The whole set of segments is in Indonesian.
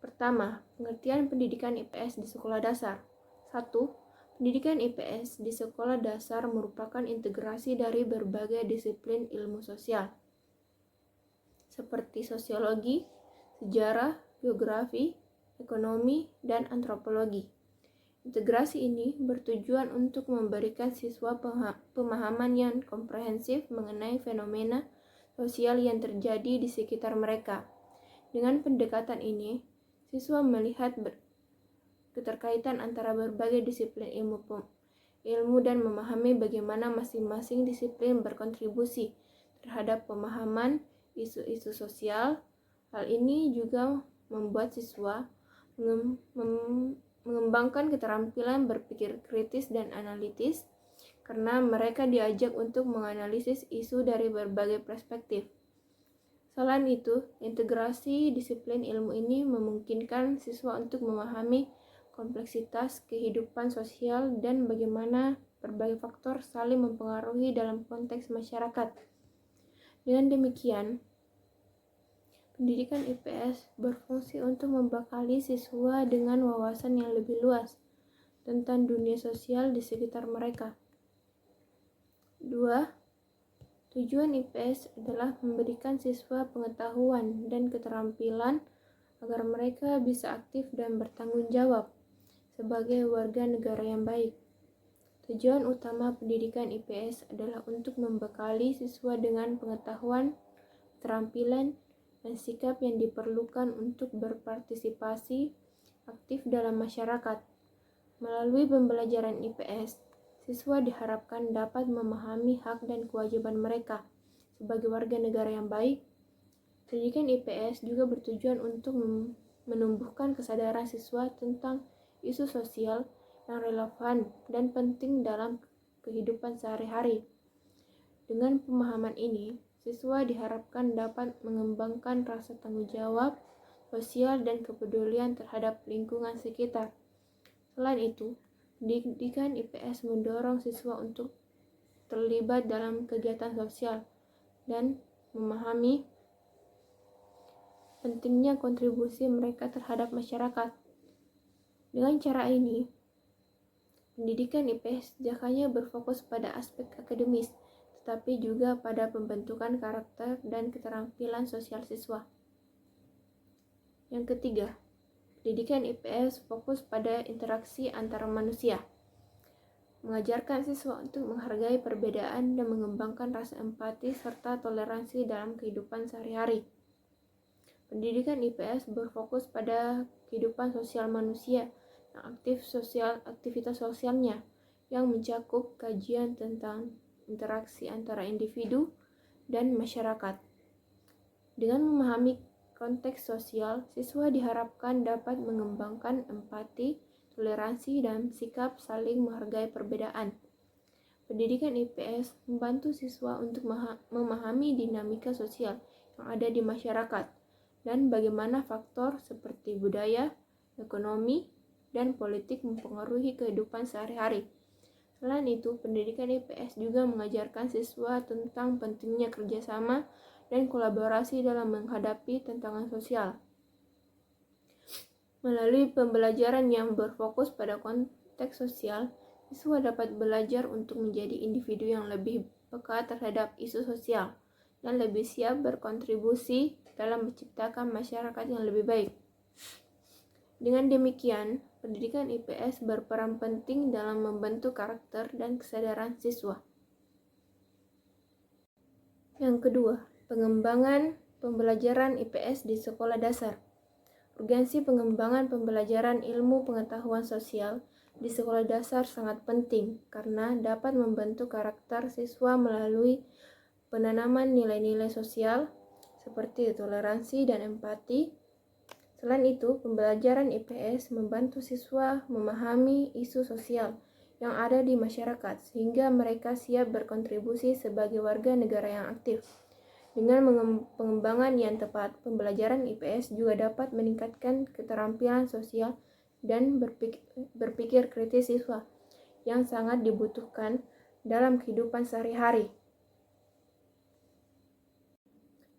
Pertama, pengertian pendidikan IPS di sekolah dasar. 1. Pendidikan IPS di sekolah dasar merupakan integrasi dari berbagai disiplin ilmu sosial, seperti sosiologi, sejarah, geografi, ekonomi, dan antropologi. Integrasi ini bertujuan untuk memberikan siswa pemahaman yang komprehensif mengenai fenomena sosial yang terjadi di sekitar mereka. Dengan pendekatan ini, siswa melihat keterkaitan antara berbagai disiplin ilmu dan memahami bagaimana masing-masing disiplin berkontribusi terhadap pemahaman isu-isu sosial. Hal ini juga membuat siswa mengembangkan keterampilan berpikir kritis dan analitis, karena mereka diajak untuk menganalisis isu dari berbagai perspektif. Selain itu, integrasi disiplin ilmu ini memungkinkan siswa untuk memahami kompleksitas kehidupan sosial dan bagaimana berbagai faktor saling mempengaruhi dalam konteks masyarakat. Dengan demikian, pendidikan IPS berfungsi untuk membekali siswa dengan wawasan yang lebih luas tentang dunia sosial di sekitar mereka. 2. Tujuan IPS adalah memberikan siswa pengetahuan dan keterampilan agar mereka bisa aktif dan bertanggung jawab sebagai warga negara yang baik. Tujuan utama pendidikan IPS adalah untuk membekali siswa dengan pengetahuan, keterampilan, dan sikap yang diperlukan untuk berpartisipasi aktif dalam masyarakat. Melalui pembelajaran IPS, siswa diharapkan dapat memahami hak dan kewajiban mereka sebagai warga negara yang baik. Pendidikan IPS juga bertujuan untuk menumbuhkan kesadaran siswa tentang isu sosial yang relevan dan penting dalam kehidupan sehari-hari. Dengan pemahaman ini, siswa diharapkan dapat mengembangkan rasa tanggung jawab sosial dan kepedulian terhadap lingkungan sekitar. Selain itu, pendidikan IPS mendorong siswa untuk terlibat dalam kegiatan sosial dan memahami pentingnya kontribusi mereka terhadap masyarakat. Dengan cara ini, pendidikan IPS tidak hanya berfokus pada aspek akademis, tetapi juga pada pembentukan karakter dan keterampilan sosial siswa. Yang ketiga, pendidikan IPS fokus pada interaksi antar manusia, mengajarkan siswa untuk menghargai perbedaan dan mengembangkan rasa empati serta toleransi dalam kehidupan sehari-hari. Pendidikan IPS berfokus pada kehidupan sosial manusia yang aktivitas sosialnya, yang mencakup kajian tentang interaksi antara individu dan masyarakat. Dengan memahami konteks sosial, siswa diharapkan dapat mengembangkan empati, toleransi, dan sikap saling menghargai perbedaan. Pendidikan IPS membantu siswa untuk memahami dinamika sosial yang ada di masyarakat dan bagaimana faktor seperti budaya, ekonomi, dan politik mempengaruhi kehidupan sehari-hari. Selain itu, pendidikan IPS juga mengajarkan siswa tentang pentingnya kerjasama dan kolaborasi dalam menghadapi tantangan sosial. Melalui pembelajaran yang berfokus pada konteks sosial, siswa dapat belajar untuk menjadi individu yang lebih peka terhadap isu sosial dan lebih siap berkontribusi dalam menciptakan masyarakat yang lebih baik. Dengan demikian, pendidikan IPS berperan penting dalam membentuk karakter dan kesadaran siswa. Yang kedua, pengembangan pembelajaran IPS di sekolah dasar. Urgensi pengembangan pembelajaran ilmu pengetahuan sosial di sekolah dasar sangat penting karena dapat membentuk karakter siswa melalui penanaman nilai-nilai sosial seperti toleransi dan empati. Selain itu, pembelajaran IPS membantu siswa memahami isu sosial yang ada di masyarakat sehingga mereka siap berkontribusi sebagai warga negara yang aktif. Dengan pengembangan yang tepat, pembelajaran IPS juga dapat meningkatkan keterampilan sosial dan berpikir kritis siswa yang sangat dibutuhkan dalam kehidupan sehari-hari.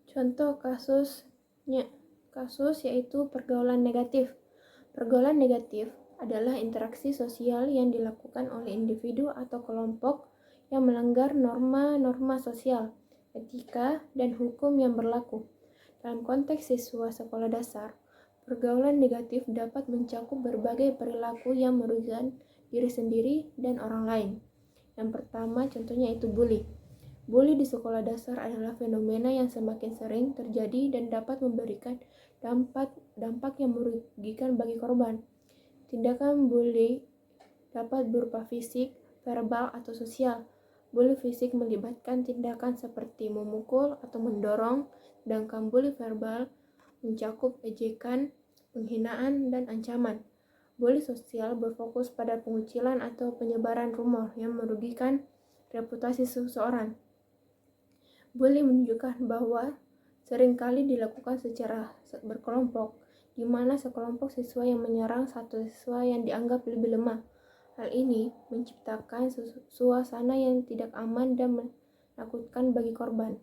Contoh kasus yaitu pergaulan negatif. Pergaulan negatif adalah interaksi sosial yang dilakukan oleh individu atau kelompok yang melanggar norma-norma sosial, etika, dan hukum yang berlaku. Dalam konteks siswa sekolah dasar, pergaulan negatif dapat mencakup berbagai perilaku yang merugikan diri sendiri dan orang lain. Yang pertama contohnya itu bully. Bully di sekolah dasar adalah fenomena yang semakin sering terjadi dan dapat memberikan dampak yang merugikan bagi korban. Tindakan bully dapat berupa fisik, verbal, atau sosial. Bully fisik melibatkan tindakan seperti memukul atau mendorong, sedangkan bully verbal mencakup ejekan, penghinaan, dan ancaman. Bully sosial berfokus pada pengucilan atau penyebaran rumor yang merugikan reputasi seseorang. Bully menunjukkan bahwa seringkali dilakukan secara berkelompok, di mana sekelompok siswa yang menyerang satu siswa yang dianggap lebih lemah. Hal ini menciptakan suasana yang tidak aman dan menakutkan bagi korban.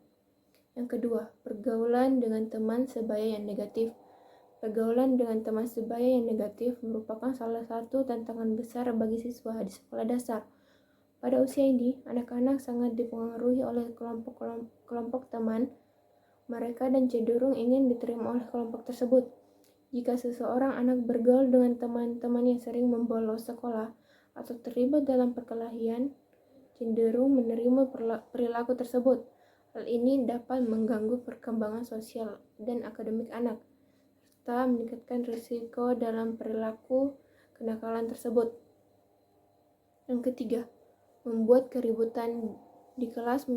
Yang kedua, pergaulan dengan teman sebaya yang negatif. Pergaulan dengan teman sebaya yang negatif merupakan salah satu tantangan besar bagi siswa di sekolah dasar. Pada usia ini, anak-anak sangat dipengaruhi oleh kelompok teman mereka dan cenderung ingin diterima oleh kelompok tersebut. Jika seseorang anak bergaul dengan teman-teman yang sering membolos sekolah atau terlibat dalam perkelahian, cenderung menerima perilaku tersebut. Hal ini dapat mengganggu perkembangan sosial dan akademik anak, serta meningkatkan risiko dalam perilaku kenakalan tersebut. Yang ketiga, membuat keributan di kelas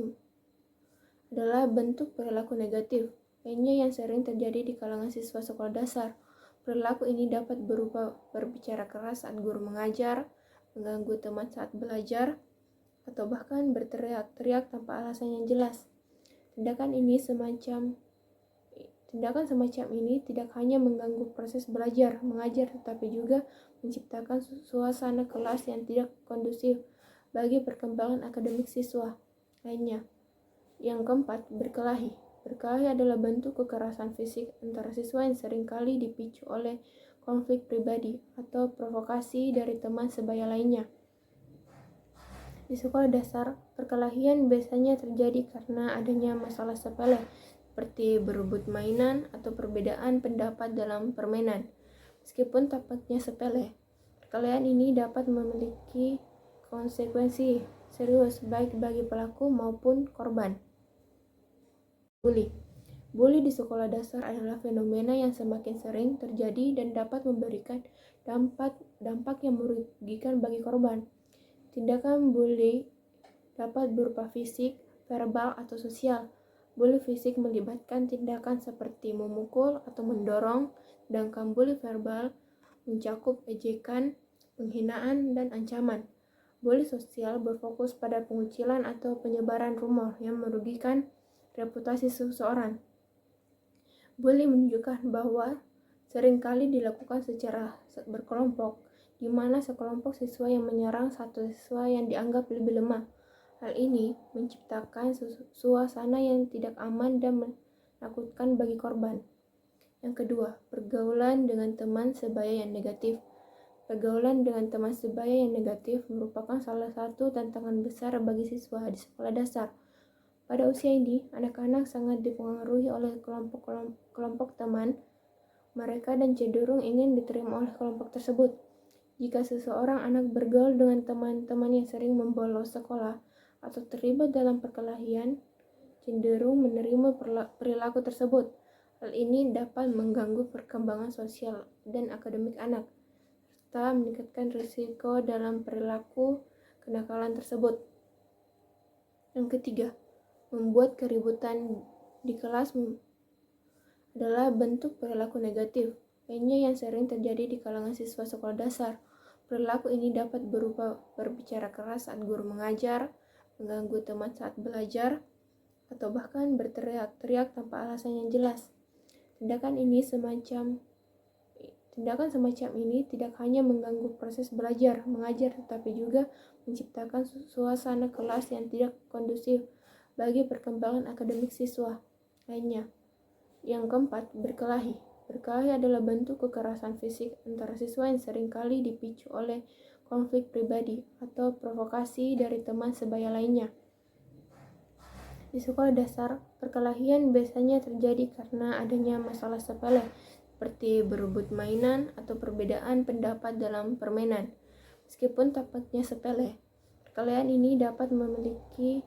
adalah bentuk perilaku negatif lainnya yang sering terjadi di kalangan siswa sekolah dasar. Perilaku ini dapat berupa berbicara keras saat guru mengajar, mengganggu teman saat belajar, atau bahkan berteriak-teriak tanpa alasan yang jelas. Tindakan semacam ini tidak hanya mengganggu proses belajar mengajar, tetapi juga menciptakan suasana kelas yang tidak kondusif bagi perkembangan akademik siswa lainnya. Yang keempat, berkelahi. Berkelahi adalah bentuk kekerasan fisik antara siswa yang seringkali dipicu oleh konflik pribadi atau provokasi dari teman sebaya lainnya. Di sekolah dasar, perkelahian biasanya terjadi karena adanya masalah sepele seperti berebut mainan atau perbedaan pendapat dalam permainan. Meskipun tampaknya sepele, perkelahian ini dapat memiliki konsekuensi serius baik bagi pelaku maupun korban. Bully. Bully di sekolah dasar adalah fenomena yang semakin sering terjadi dan dapat memberikan dampak yang merugikan bagi korban. Tindakan bully dapat berupa fisik, verbal, atau sosial. Bully fisik melibatkan tindakan seperti memukul atau mendorong, sedangkan bully verbal mencakup ejekan, penghinaan, dan ancaman. Bully sosial berfokus pada pengucilan atau penyebaran rumor yang merugikan reputasi seseorang. Bully menunjukkan bahwa seringkali dilakukan secara berkelompok, di mana sekelompok siswa yang menyerang satu siswa yang dianggap lebih lemah. Hal ini menciptakan suasana yang tidak aman dan menakutkan bagi korban. Yang kedua, pergaulan dengan teman sebaya yang negatif. Pergaulan dengan teman sebaya yang negatif merupakan salah satu tantangan besar bagi siswa di sekolah dasar. Pada usia ini, anak-anak sangat dipengaruhi oleh kelompok teman mereka dan cenderung ingin diterima oleh kelompok tersebut. Jika seseorang anak bergaul dengan teman-teman yang sering membolos sekolah atau terlibat dalam perkelahian, cenderung menerima perilaku tersebut. Hal ini dapat mengganggu perkembangan sosial dan akademik anak, serta meningkatkan risiko dalam perilaku kenakalan tersebut. Yang ketiga, membuat keributan di kelas adalah bentuk perilaku negatif lainnya yang sering terjadi di kalangan siswa sekolah dasar. Perilaku ini dapat berupa berbicara keras saat guru mengajar, mengganggu teman saat belajar, atau bahkan berteriak-teriak tanpa alasan yang jelas. Tindakan semacam ini tidak hanya mengganggu proses belajar mengajar, tetapi juga menciptakan suasana kelas yang tidak kondusif bagi perkembangan akademik siswa lainnya. Yang keempat, berkelahi. Berkelahi adalah bentuk kekerasan fisik antara siswa yang seringkali dipicu oleh konflik pribadi atau provokasi dari teman sebaya lainnya. Di sekolah dasar, perkelahian biasanya terjadi karena adanya masalah sepele, seperti berebut mainan atau perbedaan pendapat dalam permainan. Meskipun tampaknya sepele, perkelahian ini dapat memiliki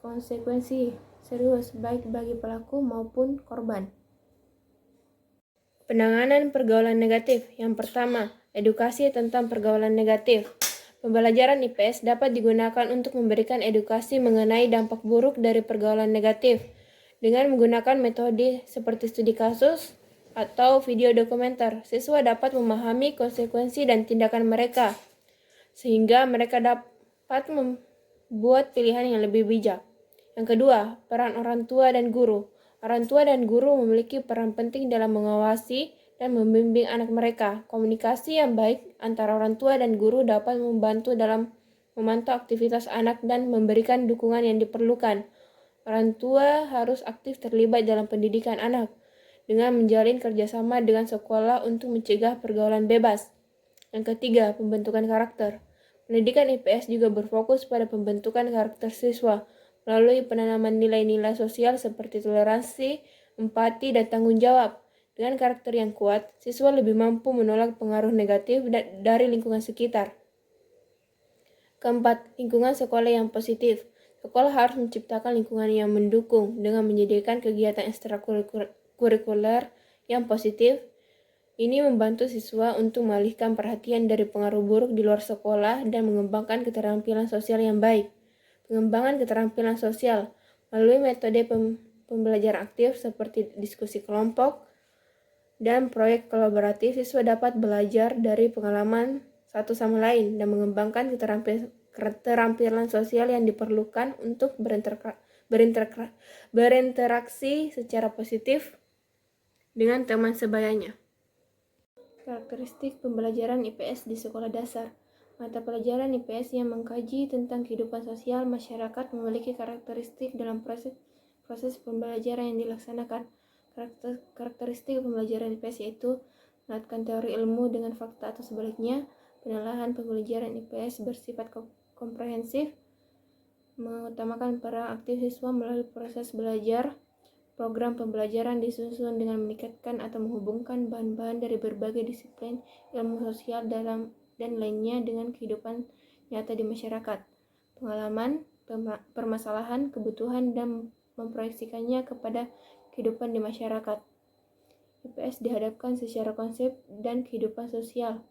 konsekuensi serius baik bagi pelaku maupun korban. Penanganan pergaulan negatif. Yang pertama, edukasi tentang pergaulan negatif. Pembelajaran IPS dapat digunakan untuk memberikan edukasi mengenai dampak buruk dari pergaulan negatif dengan menggunakan metode seperti studi kasus atau video dokumenter. Siswa dapat memahami konsekuensi dan tindakan mereka, sehingga mereka dapat membuat pilihan yang lebih bijak. Yang kedua, peran orang tua dan guru. Orang tua dan guru memiliki peran penting dalam mengawasi dan membimbing anak mereka. Komunikasi yang baik antara orang tua dan guru dapat membantu dalam memantau aktivitas anak dan memberikan dukungan yang diperlukan. Orang tua harus aktif terlibat dalam pendidikan anak dengan menjalin kerjasama dengan sekolah untuk mencegah pergaulan bebas. Yang ketiga, pembentukan karakter. Pendidikan IPS juga berfokus pada pembentukan karakter siswa melalui penanaman nilai-nilai sosial seperti toleransi, empati, dan tanggung jawab. Dengan karakter yang kuat, siswa lebih mampu menolak pengaruh negatif dari lingkungan sekitar. Keempat, lingkungan sekolah yang positif. Sekolah harus menciptakan lingkungan yang mendukung dengan menyediakan kegiatan ekstrakurikuler yang positif. Ini membantu siswa untuk mengalihkan perhatian dari pengaruh buruk di luar sekolah dan mengembangkan keterampilan sosial yang baik. Pengembangan keterampilan sosial melalui metode pembelajaran aktif seperti diskusi kelompok dan proyek kolaboratif, siswa dapat belajar dari pengalaman satu sama lain dan mengembangkan keterampilan sosial yang diperlukan untuk berinteraksi secara positif dengan teman sebayanya. Karakteristik pembelajaran IPS di sekolah dasar. Mata pelajaran IPS yang mengkaji tentang kehidupan sosial masyarakat memiliki karakteristik dalam proses pembelajaran yang dilaksanakan. Karakteristik pembelajaran IPS yaitu mengaitkan teori ilmu dengan fakta atau sebaliknya. Penilaian pembelajaran IPS bersifat komprehensif, mengutamakan peran aktif siswa melalui proses belajar. Program pembelajaran disusun dengan meningkatkan atau menghubungkan bahan-bahan dari berbagai disiplin ilmu sosial dan lainnya dengan kehidupan nyata di masyarakat. Pengalaman, permasalahan, kebutuhan, dan memproyeksikannya kepada kehidupan di masyarakat. IPS dihadapkan secara konsep dan kehidupan sosial.